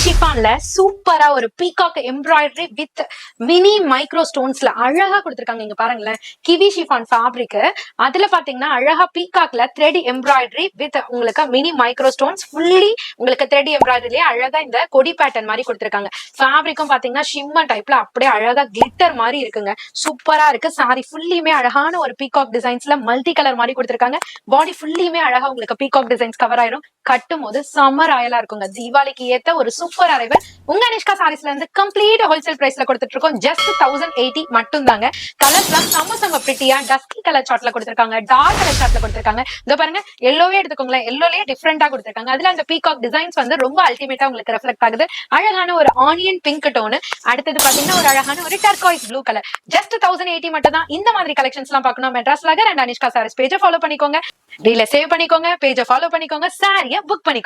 ஷிஃபான்ல சூப்பரா ஒரு peacock embroidery with mini micro ஸ்டோன்ஸ்ல அழகா கொடுத்திருக்காங்க. இங்க பாருங்களேன், கிவி ஷிஃபான் ஃபேப்ரிக். அதுல பாத்தீங்கன்னா அழகா பீகாக்ல த்ரெட் எம்ப்ராய்டரி வித் உங்களுக்கு மினி மைக்ரோ ஸ்டோன்ஸ், ஃபுல்லி உங்களுக்கு த்ரெட் எம்ப்ராய்டரிலேயே அழகா இந்த கொடி பேட்டர்ன் மாதிரி கொடுத்திருக்காங்க. ஃபேப்ரிக்கும் பாத்தீங்கன்னா ஷிம்மர் டைப்ல அப்படியே அழகா கிளிட்டர் மாதிரி இருக்குங்க. சூப்பரா இருக்கு. சாரி ஃபுல்லியுமே அழகான ஒரு பீகாக் டிசைன்ஸ்ல மல்டி கலர் மாதிரி கொடுத்திருக்காங்க. பாடி ஃபுல்லியுமே அழகா உங்களுக்கு பீகாக் டிசைன்ஸ் கவர் ஆயிரும். கட்டும் போது சம்மர் ராயலா இருக்குங்க. தீபாவளிக்கு ஏத்த ஒரு சூப்பர் அரைவல் உங்க அனிஷ்கா சாரீஸ்ல இருந்து கம்ப்ளீட் ஹோல்சேல் பிரைஸ்ல கொடுத்துட்டு இருக்கோம். ஜஸ்ட் 1080 மட்டும் தாங்க. கலர்ஸ்லாம் செம்ம பிரிட்டியா டஸ்கி கலர் சார்ட்ல கொடுத்திருக்காங்க, டார்க் கலர் சார்ட்ல கொடுத்திருக்காங்க. இதோ பாருங்க, எல்லோவே எடுத்துக்கோங்களேன், எல்லோலயே டிஃபரெண்டா கொடுத்திருக்காங்க. அதுல அந்த பீகாக் டிசைன்ஸ் வந்து ரொம்ப அல்டிமேட்டா உங்களுக்கு ரெஃப்ளெக்ட் ஆகுது. அழகான ஒரு ஆனியன் பிங்க் டோன். அடுத்தது பாத்தீங்கன்னா ஒரு அழகான ஒரு டர்காய்ஸ் ப்ளூ கலர். ஜஸ்ட் 1080 மட்டும் தான். இந்த மாதிரி கலெக்ஷன்ஸ் எல்லாம் பார்க்கணும், மெட்ராஸ் லகர் அண்ட் அனிஷ்கா சாரீஸ் பேஜை ஃபாலோ பண்ணிக்கோங்க, ரீல சேவ் பண்ணிக்கோங்க, பேஜை ஃபாலோ பண்ணிக்கோங்க, சாரியை புக் பண்ணிக்கோங்க.